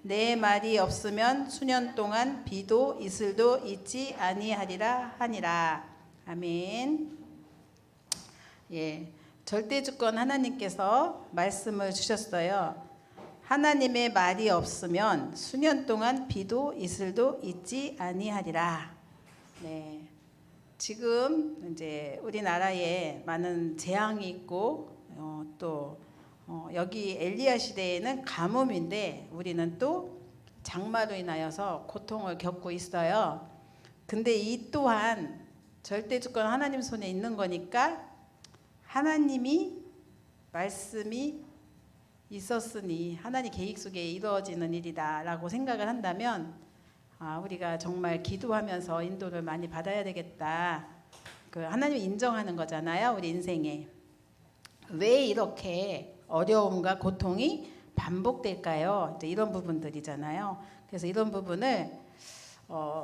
내 말이 없으면 수년 동안 비도 이슬도 있지 아니하리라 하니라. 아멘. 예, 절대주권 하나님께서 말씀을 주셨어요. 하나님의 말이 없으면 수년 동안 비도 이슬도 있지 아니하리라. 네, 지금 이제 우리나라에 많은 재앙이 있고 또 여기 엘리야 시대에는 가뭄인데 우리는 또 장마로 인하여서 고통을 겪고 있어요. 근데 이 또한 절대주권 하나님 손에 있는 거니까 하나님이 말씀이 있었으니 하나님 계획 속에 이루어지는 일이다라고 생각을 한다면 우리가 정말 기도하면서 인도를 많이 받아야 되겠다. 그 하나님 인정하는 거잖아요. 우리 인생에 왜 이렇게 어려움과 고통이 반복될까요? 이제 이런 부분들이잖아요. 그래서 이런 부분을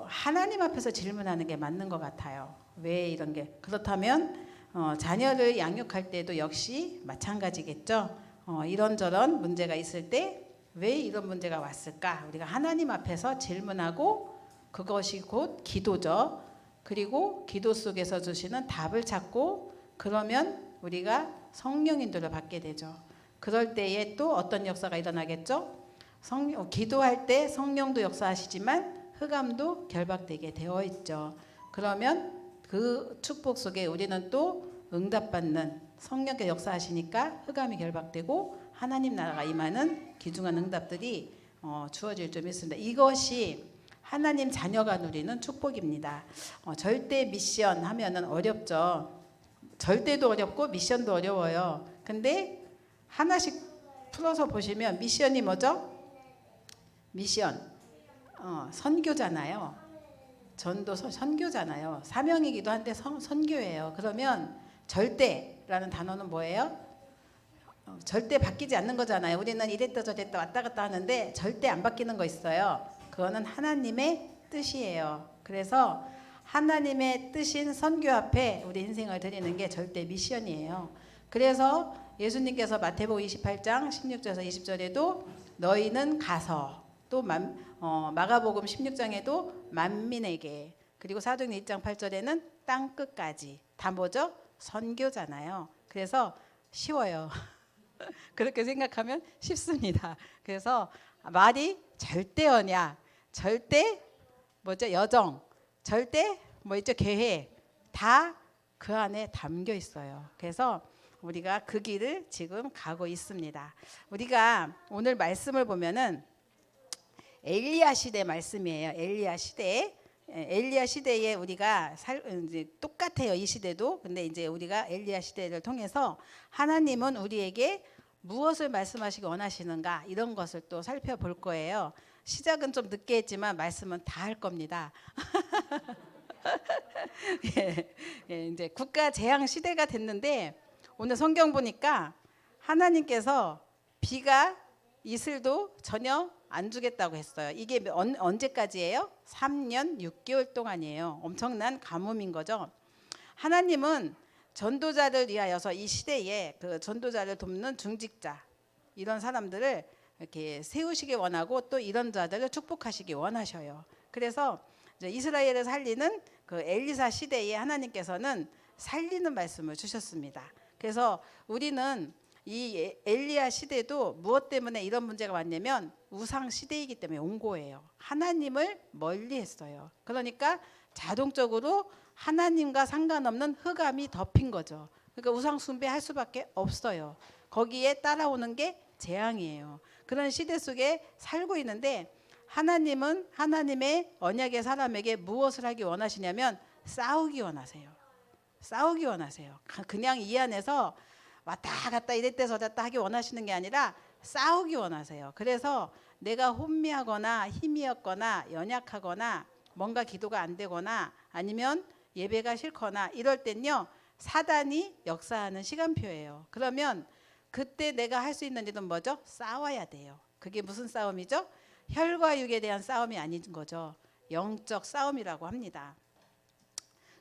하나님 앞에서 질문하는 게 맞는 것 같아요. 왜 이런 게 그렇다면 자녀를 양육할 때도 역시 마찬가지겠죠. 이런저런 문제가 있을 때 왜 이런 문제가 왔을까? 우리가 하나님 앞에서 질문하고 그것이 곧 기도죠. 그리고 기도 속에서 주시는 답을 찾고 그러면 우리가 성령 인도를 받게 되죠. 그럴 때에 또 어떤 역사가 일어나겠죠? 기도할 때 성령도 역사하시지만 흑암도 결박되게 되어 있죠. 그러면 그 축복 속에 우리는 또 응답받는 성령께 역사하시니까 흑암이 결박되고 하나님 나라가 임하는 귀중한 응답들이 주어질 좀 있습니다. 이것이 하나님 자녀가 누리는 축복입니다. 절대 미션 하면은 어렵죠. 절대도 어렵고 미션도 어려워요. 근데 하나씩 풀어서 보시면 미션이 뭐죠? 미션 선교잖아요. 전도서 선교잖아요. 사명이기도 한데 선교예요. 그러면 절대라는 단어는 뭐예요? 절대 바뀌지 않는 거잖아요. 우리는 이랬다 저랬다 왔다 갔다 하는데 절대 안 바뀌는 거 있어요. 그거는 하나님의 뜻이에요. 그래서 하나님의 뜻인 선교 앞에 우리 인생을 드리는 게 절대 미션이에요. 그래서 예수님께서 마태복음 28장 16절에서 20절에도 너희는 가서 또 마가복음 16장에도 만민에게 그리고 사도행전 1장 8절에는 땅 끝까지 다 뭐죠? 선교잖아요. 그래서 쉬워요. 그렇게 생각하면 쉽습니다. 그래서 말이 절대 언약, 절대 뭐죠? 여정, 절대 뭐 있죠? 계획 다 그 안에 담겨 있어요. 그래서 우리가 그 길을 지금 가고 있습니다. 우리가 오늘 말씀을 보면은 엘리야 시대 말씀이에요. 엘리야 시대. 엘리야 시대에 우리가 이제 똑같아요. 이 시대도. 근데 이제 우리가 엘리야 시대를 통해서 하나님은 우리에게 무엇을 말씀하시기 원하시는가 이런 것을 또 살펴볼 거예요. 시작은 좀 늦게 했지만 말씀은 다 할 겁니다. 이제 국가 재앙 시대가 됐는데 오늘 성경 보니까 하나님께서 비가 이슬도 전혀 안 주겠다고 했어요. 이게 언제까지예요? 3년 6개월 동안이에요. 엄청난 가뭄인 거죠. 하나님은 전도자를 위하여서 이 시대에 그 전도자를 돕는 중직자 이런 사람들을 이렇게 세우시기 원하고 또 이런 자들을 축복하시기 원하셔요. 그래서 이제 이스라엘을 살리는 그 엘리사 시대에 하나님께서는 살리는 말씀을 주셨습니다. 그래서 우리는 이 엘리야 시대도 무엇 때문에 이런 문제가 왔냐면 우상 시대이기 때문에 온 거예요. 하나님을 멀리했어요. 그러니까 자동적으로 하나님과 상관없는 흑암이 덮인 거죠. 그러니까 우상 숭배할 수밖에 없어요. 거기에 따라오는 게 재앙이에요. 그런 시대 속에 살고 있는데 하나님은 하나님의 언약의 사람에게 무엇을 하기 원하시냐면 싸우기 원하세요. 싸우기 원하세요. 그냥 이 안에서 왔다 갔다 이랬다 저랬다 하기 원하시는 게 아니라 싸우기 원하세요. 그래서 내가 혼미하거나 힘이 없거나 연약하거나 뭔가 기도가 안 되거나 아니면 예배가 싫거나 이럴 땐요 사단이 역사하는 시간표예요. 그러면 그때 내가 할 수 있는 일은 뭐죠? 싸워야 돼요. 그게 무슨 싸움이죠? 혈과 육에 대한 싸움이 아닌 거죠. 영적 싸움이라고 합니다.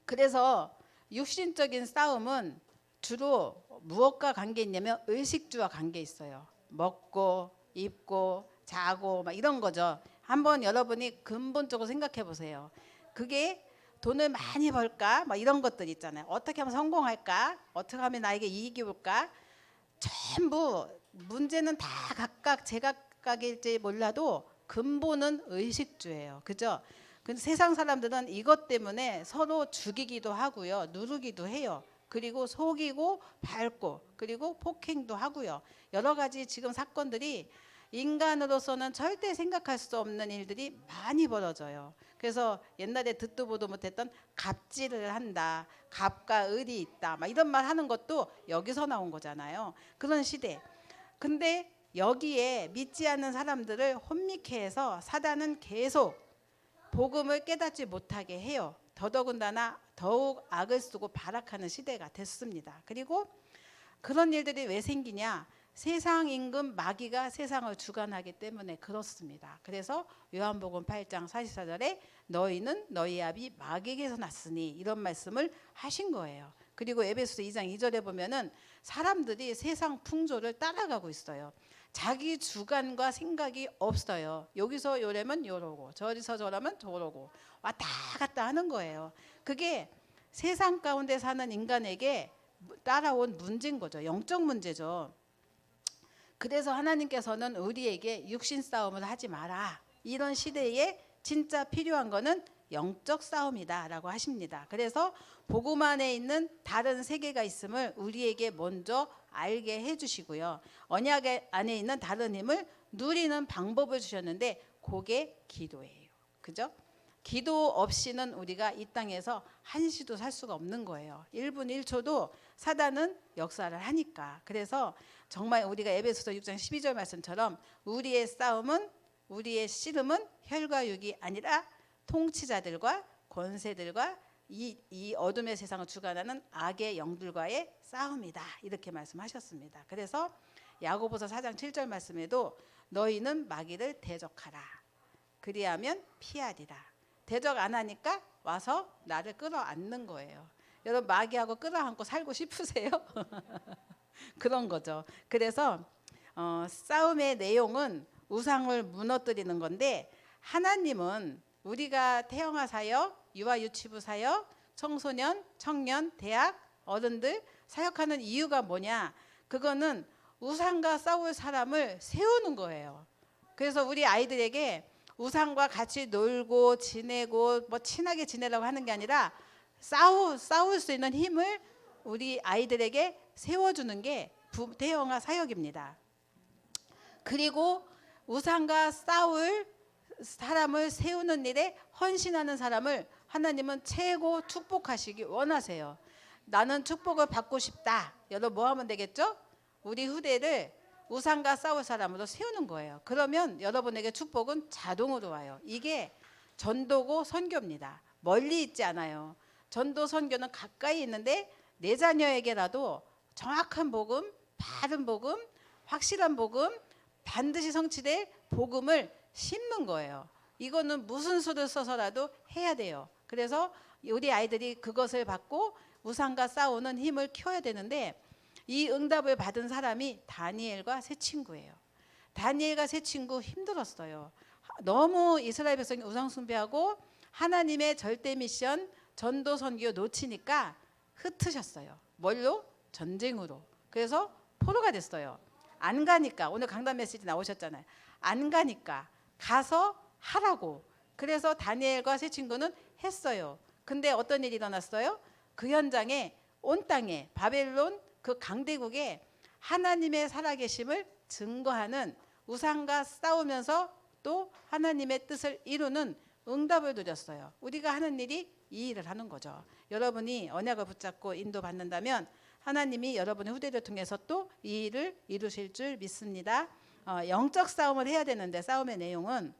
그래서 육신적인 싸움은 주로 무엇과 관계 있냐면 의식주와 관계 있어요. 먹고 입고 자고 막 이런 거죠. 한번 여러분이 근본적으로 생각해 보세요. 그게 돈을 많이 벌까? 막 이런 것들 있잖아요. 어떻게 하면 성공할까? 어떻게 하면 나에게 이익이 올까? 전부 문제는 다 각각 제각각일지 몰라도 근본은 의식주예요. 그죠? 근데 세상 사람들은 이것 때문에 서로 죽이기도 하고요. 누르기도 해요. 그리고 속이고 밟고 그리고 폭행도 하고요. 여러 가지 지금 사건들이 인간으로서는 절대 생각할 수 없는 일들이 많이 벌어져요. 그래서 옛날에 듣도 보도 못했던 갑질을 한다, 갑과 을이 있다, 막 이런 말 하는 것도 여기서 나온 거잖아요. 그런 시대. 근데 여기에 믿지 않는 사람들을 혼미케 해서 사단은 계속 복음을 깨닫지 못하게 해요. 더더군다나 더욱 악을 쓰고 발악하는 시대가 됐습니다. 그리고 그런 일들이 왜 생기냐? 세상 임금 마귀가 세상을 주관하기 때문에 그렇습니다. 그래서 요한복음 8장 44절에 너희는 너희 아비 마귀에게서 났으니 이런 말씀을 하신 거예요. 그리고 에베소서 2장 2절에 보면은 사람들이 세상 풍조를 따라가고 있어요. 자기 주관과 생각이 없어요. 여기서 요래면 요러고 저기서 저러면 저러고 왔다 갔다 하는 거예요. 그게 세상 가운데 사는 인간에게 따라온 문제인 거죠. 영적 문제죠. 그래서 하나님께서는 우리에게 육신 싸움을 하지 마라. 이런 시대에 진짜 필요한 거는 영적 싸움이다 라고 하십니다. 그래서 복음 안에 있는 다른 세계가 있음을 우리에게 먼저 알게 해주시고요. 언약 안에 있는 다른 힘을 누리는 방법을 주셨는데 그게 기도예요. 그죠? 기도 없이는 우리가 이 땅에서 한시도 살 수가 없는 거예요. 1분 1초도 사단은 역사를 하니까. 그래서 정말 우리가 에베소서 6장 12절 말씀처럼 우리의 싸움은 우리의 씨름은 혈과 육이 아니라 통치자들과 권세들과 이 어둠의 세상을 주관하는 악의 영들과의 싸움이다. 이렇게 말씀하셨습니다. 그래서 야고보서 4장 7절 말씀에도 너희는 마귀를 대적하라. 그리하면 피하리라. 대적 안 하니까 와서 나를 끌어안는 거예요. 여러분 마귀하고 끌어안고 살고 싶으세요? 그런 거죠. 그래서 싸움의 내용은 우상을 무너뜨리는 건데 하나님은 우리가 태영아 사역, 유아 유치부 사역, 청소년, 청년, 대학, 어른들 사역하는 이유가 뭐냐? 그거는 우상과 싸울 사람을 세우는 거예요. 그래서 우리 아이들에게 우상과 같이 놀고 지내고 뭐 친하게 지내라고 하는 게 아니라 싸울 수 있는 힘을 우리 아이들에게 세워주는 게 태영아 사역입니다. 그리고 우상과 싸울 사람을 세우는 일에 헌신하는 사람을 하나님은 최고 축복하시기 원하세요. 나는 축복을 받고 싶다. 여러분 뭐 하면 되겠죠? 우리 후대를 우상과 싸울 사람으로 세우는 거예요. 그러면 여러분에게 축복은 자동으로 와요. 이게 전도고 선교입니다. 멀리 있지 않아요. 전도 선교는 가까이 있는데 내 자녀에게라도 정확한 복음, 바른 복음, 확실한 복음, 반드시 성취될 복음을 심는 거예요. 이거는 무슨 수를 써서라도 해야 돼요. 그래서 우리 아이들이 그것을 받고 우상과 싸우는 힘을 키워야 되는데 이 응답을 받은 사람이 다니엘과 세 친구예요. 다니엘과 세 친구 힘들었어요. 너무 이스라엘 백성이 우상 숭배하고 하나님의 절대 미션 전도 선교 놓치니까 흩으셨어요. 뭘로? 전쟁으로. 그래서 포로가 됐어요. 안 가니까 오늘 강단 메시지 나오셨잖아요. 안 가니까 가서 하라고. 그래서 다니엘과 세 친구는 했어요. 근데 어떤 일이 일어났어요? 그 현장에 온 땅에 바벨론 그 강대국에 하나님의 살아계심을 증거하는 우상과 싸우면서 또 하나님의 뜻을 이루는 응답을 누렸어요. 우리가 하는 일이 이 일을 하는 거죠. 여러분이 언약을 붙잡고 인도받는다면 하나님이 여러분의 후대를 통해서 또 이 일을 이루실 줄 믿습니다. 영적 싸움을 해야 되는데 싸움의 내용은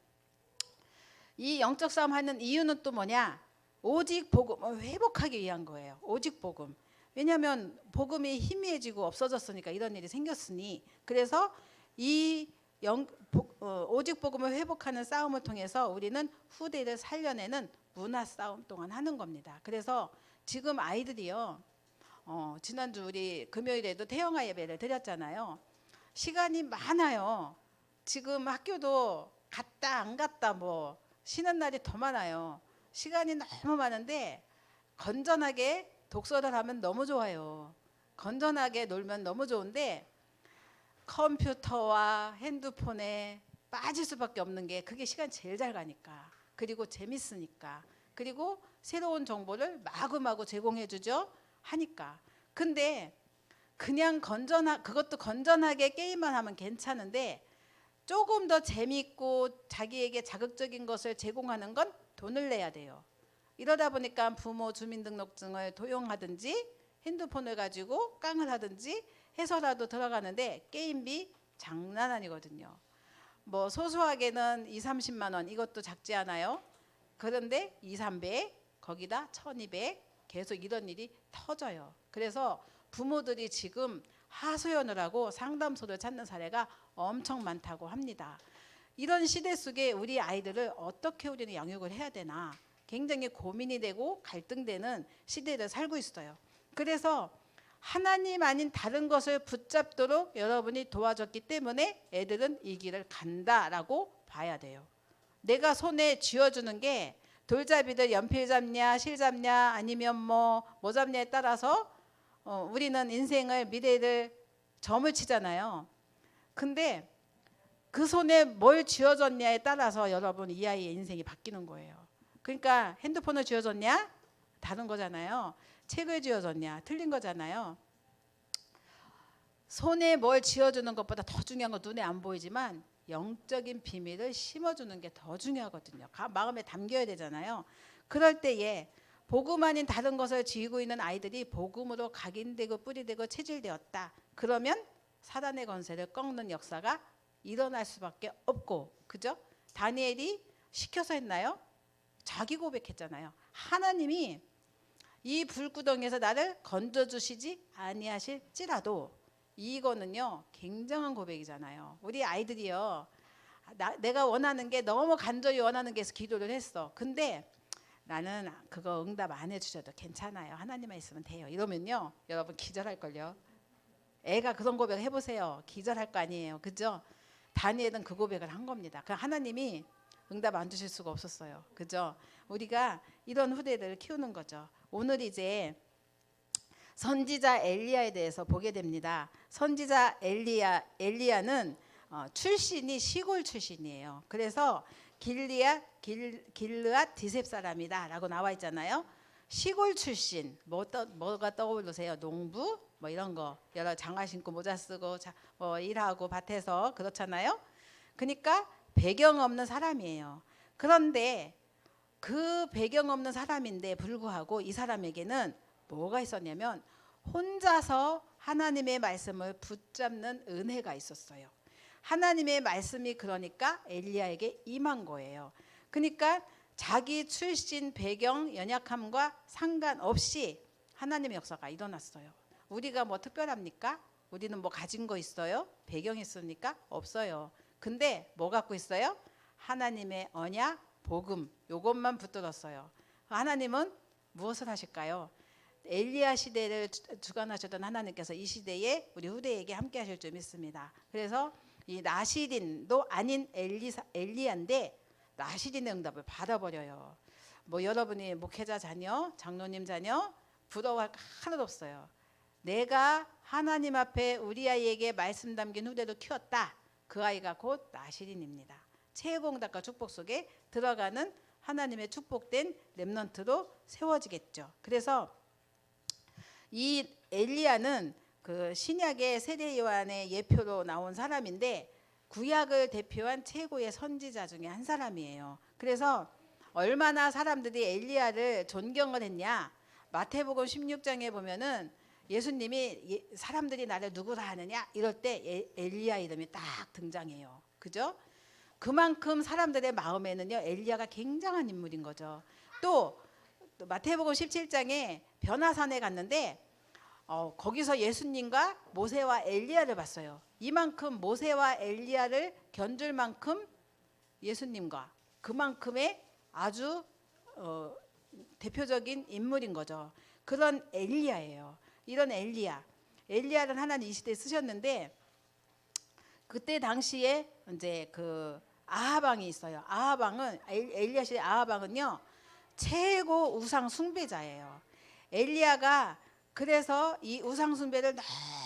이 영적 싸움 하는 이유는 또 뭐냐? 오직 복음을 회복하기 위한 거예요. 오직 복음. 왜냐하면 복음이 희미해지고 없어졌으니까 이런 일이 생겼으니 그래서 이 오직 복음을 회복하는 싸움을 통해서 우리는 후대를 살려내는 문화 싸움 동안 하는 겁니다. 그래서 지금 아이들이요. 지난주 우리 금요일에도 태영아 예배를 드렸잖아요. 시간이 많아요. 지금 학교도 갔다 안 갔다 뭐 쉬는 날이 더 많아요. 시간이 너무 많은데 건전하게 독서를 하면 너무 좋아요. 건전하게 놀면 너무 좋은데 컴퓨터와 핸드폰에 빠질 수밖에 없는 게 그게 시간 제일 잘 가니까. 그리고 재밌으니까. 그리고 새로운 정보를 마구마구 제공해 주죠. 하니까. 근데 그냥 그것도 건전하게 게임만 하면 괜찮은데 조금 더 재밌고 자기에게 자극적인 것을 제공하는 건 돈을 내야 돼요. 이러다 보니까 부모 주민등록증을 도용하든지 핸드폰을 가지고 깡을 하든지 해서라도 들어가는데 게임비 장난 아니거든요. 뭐 소소하게는 2, 30만 원 이것도 작지 않아요. 그런데 2, 300 거기다 1200 계속 이런 일이 터져요. 그래서 부모들이 지금 하소연을 하고 상담소를 찾는 사례가 엄청 많다고 합니다. 이런 시대 속에 우리 아이들을 어떻게 우리는 양육을 해야 되나 굉장히 고민이 되고 갈등되는 시대를 살고 있어요. 그래서 하나님 아닌 다른 것을 붙잡도록 여러분이 도와줬기 때문에 애들은 이 길을 간다라고 봐야 돼요. 내가 손에 쥐어주는 게 돌잡이들 연필 잡냐 실 잡냐 아니면 뭐 잡냐에 따라서 우리는 인생을 미래를 점을 치잖아요. 근데 그 손에 뭘 쥐어줬냐에 따라서 여러분 이 아이의 인생이 바뀌는 거예요. 그러니까 핸드폰을 쥐어줬냐? 다른 거잖아요. 책을 쥐어줬냐? 틀린 거잖아요. 손에 뭘 쥐어주는 것보다 더 중요한 건 눈에 안 보이지만 영적인 비밀을 심어주는 게 더 중요하거든요. 마음에 담겨야 되잖아요. 그럴 때에 복음 아닌 다른 것을 쥐고 있는 아이들이 복음으로 각인되고 뿌리되고 체질되었다. 그러면 사단의 권세를 꺾는 역사가 일어날 수밖에 없고, 그죠? 다니엘이 시켜서 했나요? 자기 고백했잖아요. 하나님이 이 불구덩이에서 나를 건져주시지 아니하실지라도, 이거는요 굉장한 고백이잖아요. 우리 아이들이요, 내가 원하는 게 너무 간절히 원하는 게 있어 기도를 했어. 근데 나는 그거 응답 안 해주셔도 괜찮아요. 하나님만 있으면 돼요. 이러면요 여러분 기절할걸요. 애가 그런 고백을 해보세요. 기절할 거 아니에요. 그죠? 다니엘은 그 고백을 한 겁니다. 그 하나님이 응답 안 주실 수가 없었어요. 그죠? 우리가 이런 후대들을 키우는 거죠. 오늘 이제 선지자 엘리야에 대해서 보게 됩니다. 선지자 엘리야는 출신이 시골 출신이에요. 그래서 길르앗 디셉 사람이다라고 나와 있잖아요. 시골 출신 뭐가 떠오르세요? 농부 뭐 이런 거, 여러 장화 신고 모자 쓰고 뭐 일하고 밭에서 그렇잖아요. 그러니까 배경 없는 사람이에요. 그런데 그 배경 없는 사람인데 불구하고 이 사람에게는 뭐가 있었냐면 혼자서 하나님의 말씀을 붙잡는 은혜가 있었어요. 하나님의 말씀이 그러니까 엘리야에게 임한 거예요. 그러니까 자기 출신 배경 연약함과 상관없이 하나님의 역사가 일어났어요. 우리가 뭐 특별합니까? 우리는 뭐 가진 거 있어요? 배경 있습니까? 없어요. 근데 뭐 갖고 있어요? 하나님의 언약, 복음, 요것만 붙들었어요. 하나님은 무엇을 하실까요? 엘리야 시대를 주관하셨던 하나님께서 이 시대에 우리 후대에게 함께 하실 줄 믿습니다. 그래서 이 나시린도 아닌 엘리야인데 나시린의 응답을 받아버려요. 뭐 여러분이 목회자 자녀, 장로님 자녀 부러워할 거 하나도 없어요. 내가 하나님 앞에 우리 아이에게 말씀 담긴 후대로 키웠다. 그 아이가 곧 나시린입니다. 최고 응답과 축복 속에 들어가는 하나님의 축복된 렘넌트로 세워지겠죠. 그래서 이 엘리야는 그 신약의 세례 요한의 예표로 나온 사람인데 구약을 대표한 최고의 선지자 중에 한 사람이에요. 그래서 얼마나 사람들이 엘리야를 존경을 했냐. 마태복음 16장에 보면은 예수님이 사람들이 나를 누구라 하느냐 이럴 때 엘리야 이름이 딱 등장해요. 그죠? 그만큼 사람들의 마음에는요 엘리야가 굉장한 인물인 거죠. 또 마태복음 17장에 변화산에 갔는데 거기서 예수님과 모세와 엘리야를 봤어요. 이만큼 모세와 엘리야를 견줄 만큼 예수님과 그만큼의 아주 대표적인 인물인 거죠. 그런 엘리야예요. 이런 엘리야를 하나님 이 시대에 쓰셨는데 그때 당시에 이제 그 아하방이 있어요. 아하방은 엘리야 시대 아하방은요 최고 우상 숭배자예요. 엘리야가 그래서 이 우상 숭배를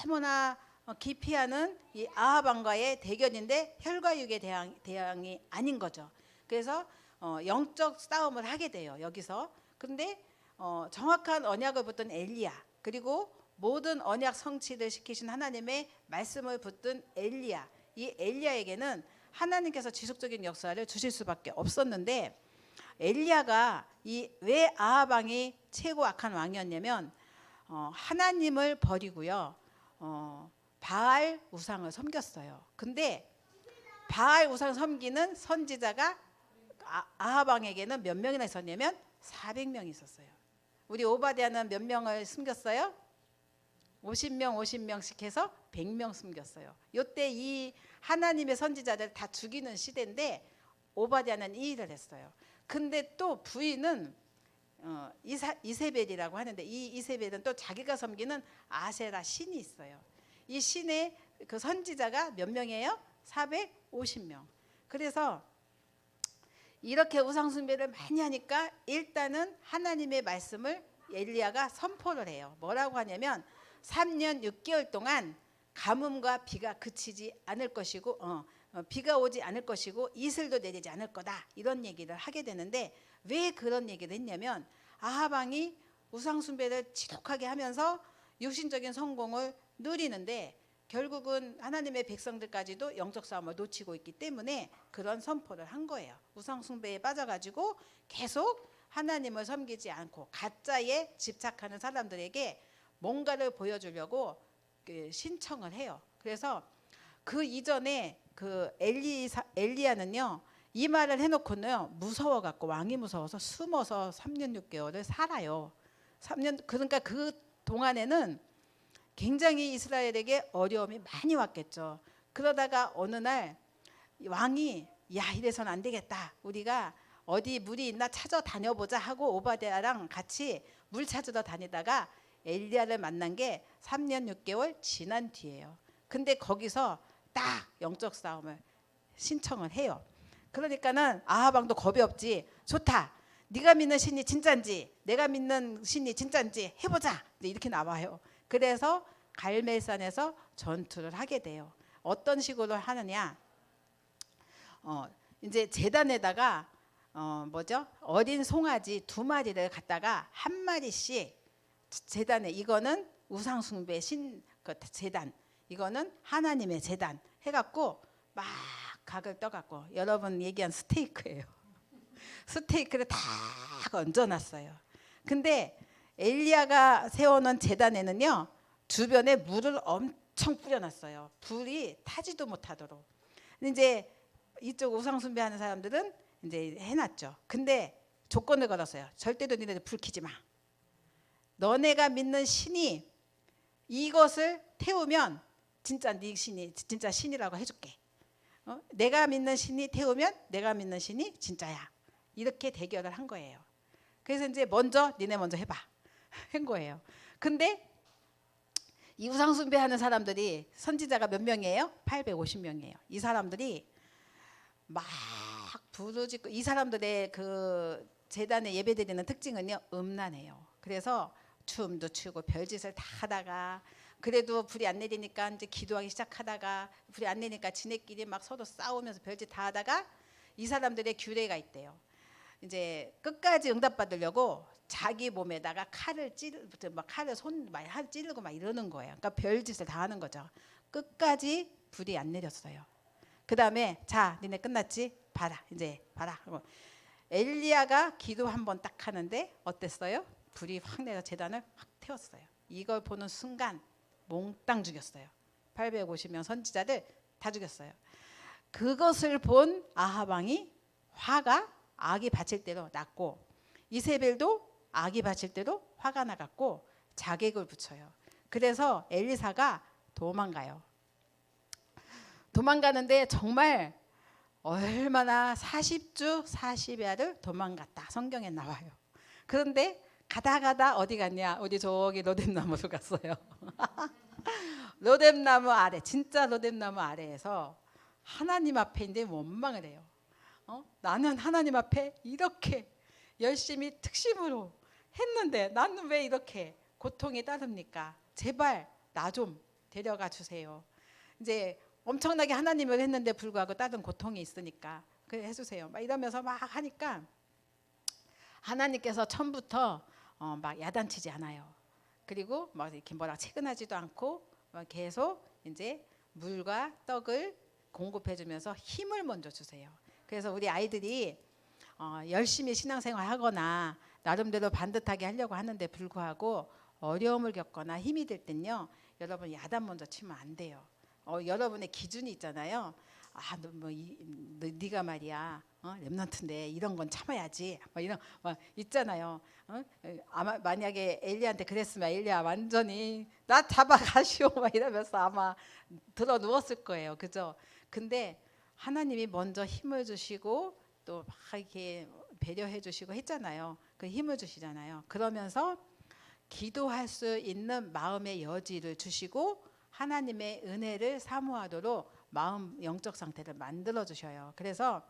너무나 기피하는 이 아하방과의 대결인데 혈과 육의 대항이 아닌 거죠. 그래서 영적 싸움을 하게 돼요. 여기서. 그런데 정확한 언약을 붙든 엘리야, 그리고 모든 언약 성취를 시키신 하나님의 말씀을 붙든 엘리야, 이 엘리야에게는 하나님께서 지속적인 역사를 주실 수밖에 없었는데, 엘리야가 왜 아하방이 최고 악한 왕이었냐면 하나님을 버리고요 바알 우상을 섬겼어요. 근데 바알 우상 섬기는 선지자가 아하방에게는 몇 명이나 있었냐면 400명이 있었어요. 우리 오바댜는 몇 명을 숨겼어요? 50명 50명씩 해서 100명 숨겼어요. 이때 이 하나님의 선지자들 다 죽이는 시대인데 오바댜는 이 일을 했어요. 근데 또 부인은 이세벨이라고 하는데, 이 이세벨은 또 자기가 섬기는 아세라 신이 있어요. 이 신의 그 선지자가 몇 명이에요? 450명. 그래서 이렇게 우상숭배를 많이 하니까 일단은 하나님의 말씀을 엘리야가 선포를 해요. 뭐라고 하냐면 3년 6개월 동안 가뭄과 비가 그치지 않을 것이고 비가 오지 않을 것이고 이슬도 내리지 않을 거다, 이런 얘기를 하게 되는데, 왜 그런 얘기를 했냐면 아하방이 우상숭배를 지독하게 하면서 육신적인 성공을 누리는데 결국은 하나님의 백성들까지도 영적 싸움을 놓치고 있기 때문에 그런 선포를 한 거예요. 우상숭배에 빠져가지고 계속 하나님을 섬기지 않고 가짜에 집착하는 사람들에게 뭔가를 보여주려고 신청을 해요. 그래서 그 이전에 그 엘리야는요 이 말을 해놓고는요 무서워갖고, 왕이 무서워서 숨어서 3년 6개월을 살아요. 3년, 그러니까 그 동안에는 굉장히 이스라엘에게 어려움이 많이 왔겠죠. 그러다가 어느 날 왕이 야 이래서는 안 되겠다, 우리가 어디 물이 있나 찾아다녀보자 하고 오바댜랑 같이 물 찾으러 다니다가 엘리야를 만난 게 3년 6개월 지난 뒤에요. 근데 거기서 딱 영적 싸움을 신청을 해요. 그러니까는 아하방도 겁이 없지. 좋다, 네가 믿는 신이 진짠지 내가 믿는 신이 진짠지 해보자, 이렇게 나와요. 그래서 갈멜산에서 전투를 하게 돼요. 어떤 식으로 하느냐, 이제 제단에다가 어린 송아지 2마리를 갖다가 한 마리씩 제단에, 이거는 우상숭배 그 제단, 이거는 하나님의 제단 해갖고 막 각을 떠갖고, 여러분 얘기한 스테이크예요. 스테이크를 다 얹어놨어요. 근데 엘리야가 세워놓은 제단에는요 주변에 물을 엄청 뿌려놨어요. 불이 타지도 못하도록. 이제 이쪽 우상숭배하는 사람들은 이제 해놨죠. 근데 조건을 걸었어요. 절대로 니네들 불 켜지 마. 너네가 믿는 신이 이것을 태우면 진짜 네 신이 진짜 신이라고 해줄게. 내가 믿는 신이 태우면 내가 믿는 신이 진짜야. 이렇게 대결을 한 거예요. 그래서 이제 니네 먼저 해봐 한 거예요. 근데 이 우상숭배하는 사람들이 선지자가 몇 명이에요? 850명이에요. 이 사람들이 막 부르짖고, 이 사람들의 그 제단에 예배드리는 특징은요 음란해요. 그래서 춤도 추고 별짓을 다 하다가, 그래도 불이 안 내리니까 이제 기도하기 시작하다가 불이 안 내리니까 지네끼리 막 서로 싸우면서 별짓 다 하다가, 이 사람들의 규례가 있대요. 이제 끝까지 응답받으려고 자기 몸에다가 칼을 찌르고 막 이러는 거예요. 그러니까 별짓을 다 하는 거죠. 끝까지 불이 안 내렸어요. 그 다음에 자 니네 끝났지? 봐라, 이제 봐라. 엘리야가 기도 한번 딱 하는데 어땠어요? 불이 확 내려 제단을 확 태웠어요. 이걸 보는 순간 몽땅 죽였어요. 850명 선지자들 다 죽였어요. 그것을 본 아하방이 화가 아기 바칠 대로 났고, 이세벨도 아기 바칠 대로 화가 나갔고 자객을 붙여요. 그래서 엘리사가 도망가요. 도망가는데 정말 얼마나 40주 40야를 도망갔다 성경에 나와요. 그런데 가다 어디 갔냐? 우리 저기 로뎀나무로 갔어요. 로뎀나무 아래, 진짜 로뎀나무 아래에서 하나님 앞에 이제 원망을 해요. 나는 하나님 앞에 이렇게 열심히 특심으로 했는데 나는 왜 이렇게 고통이 따릅니까? 제발 나 좀 데려가 주세요. 이제 엄청나게 하나님을 했는데 불구하고 다른 고통이 있으니까 그래 해주세요. 막 이러면서 막 하니까 하나님께서 처음부터 막 야단치지 않아요. 그리고 막 이렇게 뭐라 체근하지도 않고 계속 이제 물과 떡을 공급해주면서 힘을 먼저 주세요. 그래서 우리 아이들이 열심히 신앙생활 하거나 나름대로 반듯하게 하려고 하는데 불구하고 어려움을 겪거나 힘이 들 땐요, 여러분 야단 먼저 치면 안 돼요. 여러분의 기준이 있잖아요. 네가 말이야, 렘넌트인데 이런 건 참아야지. 이런 있잖아요. 아마 만약에 엘리야한테 그랬으면 엘리야 완전히 나 잡아가시오 막 이러면서 아마 들어 누웠을 거예요. 그죠? 근데 하나님이 먼저 힘을 주시고 또 막 이렇게 배려해 주시고 했잖아요. 그 힘을 주시잖아요. 그러면서 기도할 수 있는 마음의 여지를 주시고 하나님의 은혜를 사모하도록 마음 영적 상태를 만들어 주셔요. 그래서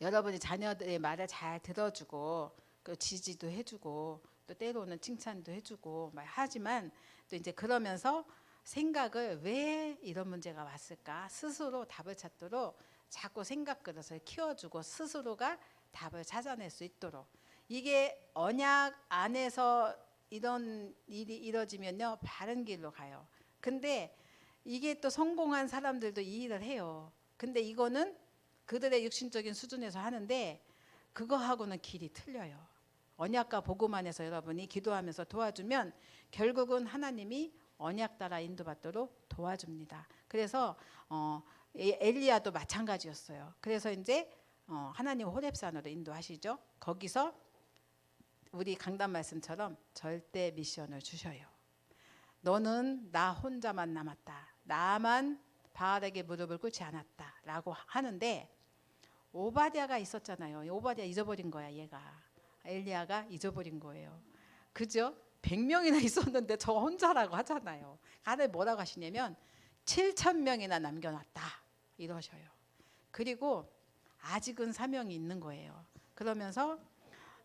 여러분이 자녀들의 말을 잘 들어주고 그 지지도 해주고 또 때로는 칭찬도 해주고 하지만 또 이제 그러면서 생각을 왜 이런 문제가 왔을까 스스로 답을 찾도록 자꾸 생각 그릇을 키워주고 스스로가 답을 찾아낼 수 있도록 이게 언약 안에서 이런 일이 이루어지면요 바른 길로 가요. 근데 이게 또 성공한 사람들도 이 일을 해요. 근데 이거는 그들의 육신적인 수준에서 하는데 그거하고는 길이 틀려요. 언약과 복음 안에서 여러분이 기도하면서 도와주면 결국은 하나님이 언약 따라 인도받도록 도와줍니다. 그래서 엘리야도 마찬가지였어요. 그래서 이제 하나님 호렙산으로 인도하시죠. 거기서 우리 강단 말씀처럼 절대 미션을 주셔요. 너는 나 혼자만 남았다. 나만 바알에게 무릎을 꿇지 않았다. 라고 하는데 오바댜가 있었잖아요. 오바댜 잊어버린 거야 얘가. 엘리야가 잊어버린 거예요. 그죠? 100명이나 있었는데 저 혼자라고 하잖아요. 하나님 뭐라고 하시냐면 7,000명이나 남겨놨다. 이러셔요. 그리고 아직은 사명이 있는 거예요. 그러면서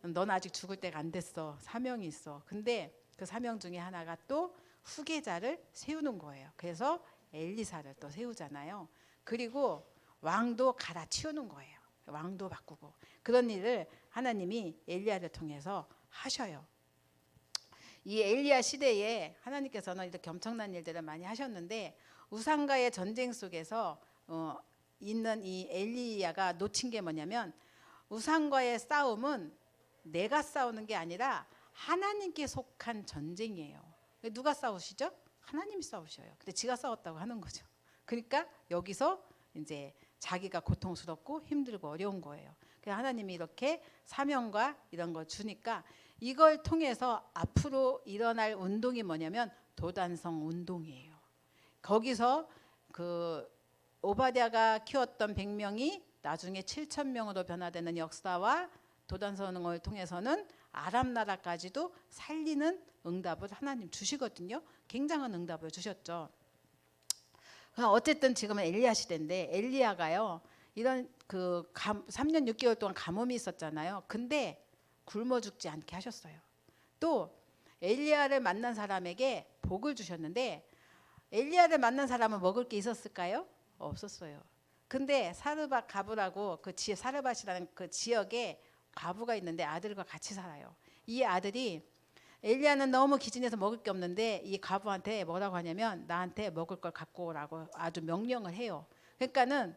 넌 아직 죽을 때가 안 됐어. 사명이 있어. 근데 그 사명 중에 하나가 또 후계자를 세우는 거예요. 그래서 엘리사를 또 세우잖아요. 그리고 왕도 갈아치우는 거예요. 왕도 바꾸고 그런 일을 하나님이 엘리야를 통해서 하셔요. 이 엘리야 시대에 하나님께서는 이렇게 엄청난 일들을 많이 하셨는데 우상과의 전쟁 속에서 있는 이 엘리야가 놓친 게 뭐냐면 우상과의 싸움은 내가 싸우는 게 아니라 하나님께 속한 전쟁이에요. 누가 싸우시죠? 하나님이 싸우셔요. 근데 지가 싸웠다고 하는 거죠. 그러니까 여기서 이제 자기가 고통스럽고 힘들고 어려운 거예요. 그래서 하나님이 이렇게 사명과 이런 걸 주니까 이걸 통해서 앞으로 일어날 운동이 뭐냐면 도단성 운동이에요. 거기서 그 오바댜가 키웠던 100명이 나중에 7,000명으로 변화되는 역사와 도단성을 통해서는 아람 나라까지도 살리는 응답을 하나님 주시거든요. 굉장한 응답을 주셨죠. 어쨌든 지금은 엘리야 시대인데 엘리야가요 이런 3년 6개월 동안 가뭄이 있었잖아요. 근데 굶어 죽지 않게 하셨어요. 또 엘리야를 만난 사람에게 복을 주셨는데 엘리야를 만난 사람은 먹을 게 있었을까요? 없었어요. 근데 사르밧 가부라고 사르밧이라는 그 지역에 과부가 있는데 아들과 같이 살아요. 이 아들이 엘리야는 너무 기진해서 먹을 게 없는데 이 과부한테 뭐라고 하냐면 나한테 먹을 걸 갖고 오라고 아주 명령을 해요. 그러니까는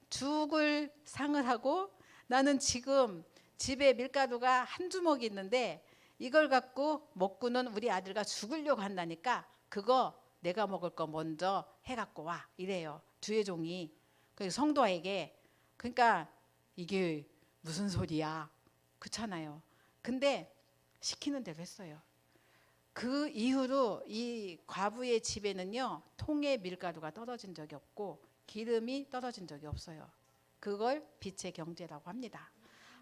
죽을 상을 하고 나는 지금 집에 밀가루가 한 주먹이 있는데 이걸 갖고 먹고는 우리 아들과 죽으려고 한다니까 그거 내가 먹을 거 먼저 해갖고 와 이래요. 주의 종이 그 성도에게. 그러니까 이게 무슨 소리야 그렇잖아요. 근데 시키는 대로 했어요. 그 이후로 이 과부의 집에는요 통에 밀가루가 떨어진 적이 없고 기름이 떨어진 적이 없어요. 그걸 빛의 경제라고 합니다.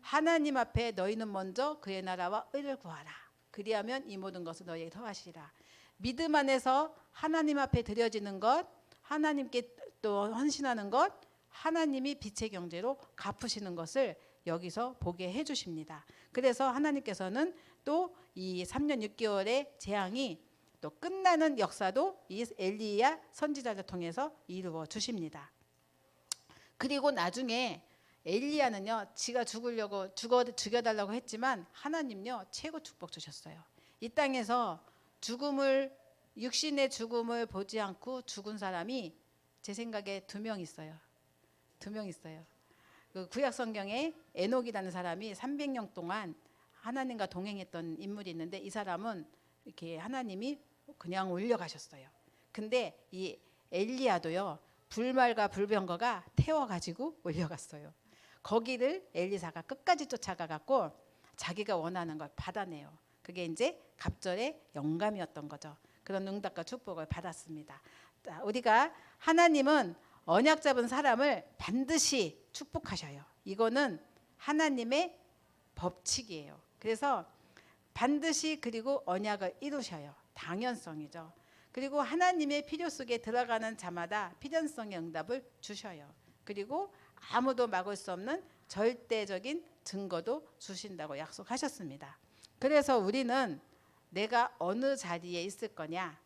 하나님 앞에 너희는 먼저 그의 나라와 의를 구하라. 그리하면 이 모든 것을 너희에게 더하시리라. 믿음 안에서 하나님 앞에 드려지는 것, 하나님께 또 헌신하는 것, 하나님이 빛의 경제로 갚으시는 것을 여기서 보게 해주십니다. 그래서 하나님께서는 또 이 3년 6개월의 재앙이 또 끝나는 역사도 이 엘리야 선지자를 통해서 이루어 주십니다. 그리고 나중에 엘리야는요, 지가 죽여달라고 했지만 하나님요 최고 축복 주셨어요. 이 땅에서 육신의 죽음을 보지 않고 죽은 사람이 제 생각에 2명 있어요. 2명 있어요. 그 구약 성경에 에녹이라는 사람이 300년 동안 하나님과 동행했던 인물이 있는데, 이 사람은 이렇게 하나님이 그냥 올려가셨어요. 근데 이 엘리야도요, 불말과 불병거가 태워가지고 올려갔어요. 거기를 엘리사가 끝까지 쫓아가갖고 자기가 원하는 걸 받아내요. 그게 이제 갑절의 영감이었던 거죠. 그런 응답과 축복을 받았습니다. 우리가 하나님은 언약 잡은 사람을 반드시 축복하셔요. 이거는 하나님의 법칙이에요. 그래서 반드시 그리고 언약을 이루셔요. 당연성이죠. 그리고 하나님의 필요 속에 들어가는 자마다 필연성의 응답을 주셔요. 그리고 아무도 막을 수 없는 절대적인 증거도 주신다고 약속하셨습니다. 그래서 우리는 내가 어느 자리에 있을 거냐,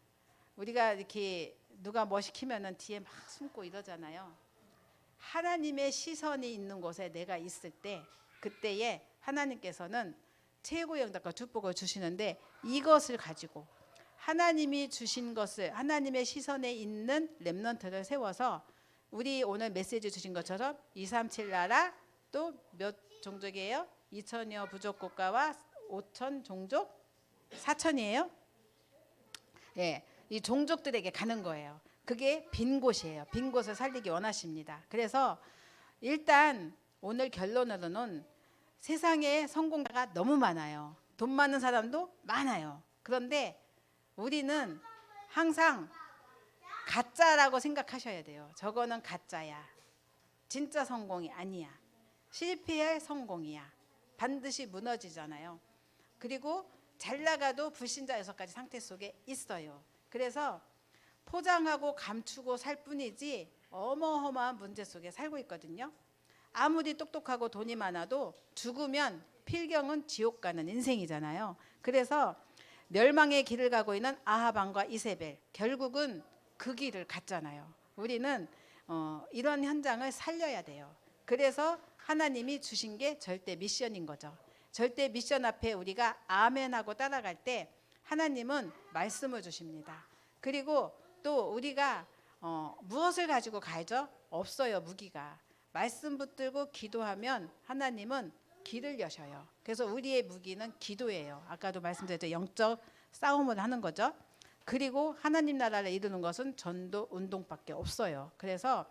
우리가 이렇게 누가 뭐 시키면은 뒤에 막 숨고 이러잖아요. 하나님의 시선이 있는 곳에 내가 있을 때, 그때에 하나님께서는 최고의 응답과 축복을 주시는데, 이것을 가지고 하나님이 주신 것을, 하나님의 시선에 있는 렘넌트를 세워서 우리 오늘 메시지 주신 것처럼 237 나라, 또 몇 종족이에요? 2천여 부족 국가와 5천 종족? 4천이에요? 예, 이 종족들에게 가는 거예요. 그게 빈 곳이에요. 빈 곳을 살리기 원하십니다. 그래서 일단 오늘 결론으로는 세상에 성공자가 너무 많아요. 돈 많은 사람도 많아요. 그런데 우리는 항상 가짜라고 생각하셔야 돼요. 저거는 가짜야. 진짜 성공이 아니야. 실패할 성공이야. 반드시 무너지잖아요. 그리고 잘 나가도 불신자 6가지 상태 속에 있어요. 그래서 포장하고 감추고 살 뿐이지 어마어마한 문제 속에 살고 있거든요. 아무리 똑똑하고 돈이 많아도 죽으면 필경은 지옥 가는 인생이잖아요. 그래서 멸망의 길을 가고 있는 아합 왕과 이세벨, 결국은 그 길을 갔잖아요. 우리는 이런 현장을 살려야 돼요. 그래서 하나님이 주신 게 절대 미션인 거죠. 절대 미션 앞에 우리가 아멘하고 따라갈 때 하나님은 말씀을 주십니다. 그리고 또 우리가 무엇을 가지고 가죠? 없어요, 무기가. 말씀 붙들고 기도하면 하나님은 길을 여셔요. 그래서 우리의 무기는 기도예요. 아까도 말씀드렸죠. 영적 싸움을 하는 거죠. 그리고 하나님 나라를 이루는 것은 전도, 운동밖에 없어요. 그래서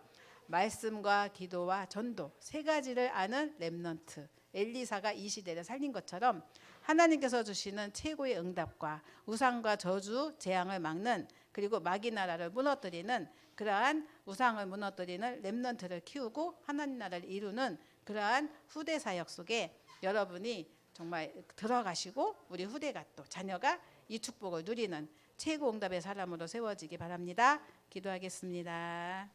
말씀과 기도와 전도 3가지를 아는 렘넌트, 엘리사가 이 시대를 살린 것처럼 하나님께서 주시는 최고의 응답과 우상과 저주, 재앙을 막는, 그리고 마귀 나라를 무너뜨리는, 그러한 우상을 무너뜨리는 렘넌트를 키우고 하나님 나라를 이루는 그러한 후대 사역 속에 여러분이 정말 들어가시고 우리 후대가 또 자녀가 이 축복을 누리는 최고 응답의 사람으로 세워지기 바랍니다. 기도하겠습니다.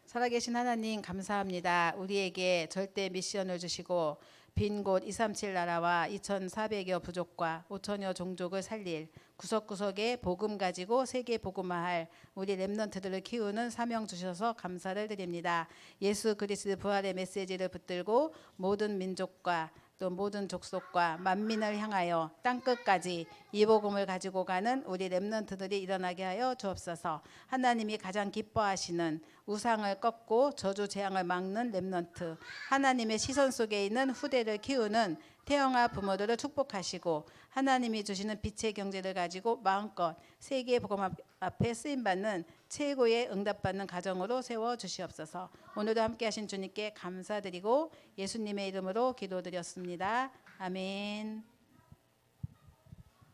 살아계신 하나님 감사합니다. 우리에게 절대 미션을 주시고 빈 곳 237 나라와 2,400여 부족과 5천여 종족을 살릴 구석구석에 복음 가지고 세계 복음화할 우리 렘넌트들을 키우는 사명 주셔서 감사를 드립니다. 예수 그리스도 부활의 메시지를 붙들고 모든 민족과 또 모든 족속과 만민을 향하여 땅끝까지 이 복음을 가지고 가는 우리 렘넌트들이 일어나게 하여 주옵소서. 하나님이 가장 기뻐하시는 우상을 꺾고 저주 재앙을 막는 렘넌트, 하나님의 시선 속에 있는 후대를 키우는 태영아 부모들을 축복하시고 하나님이 주시는 빛의 경제를 가지고 마음껏 세계의 복음 앞에 쓰임받는 최고의 응답받는 가정으로 세워주시옵소서. 오늘도 함께하신 주님께 감사드리고 예수님의 이름으로 기도드렸습니다. 아멘.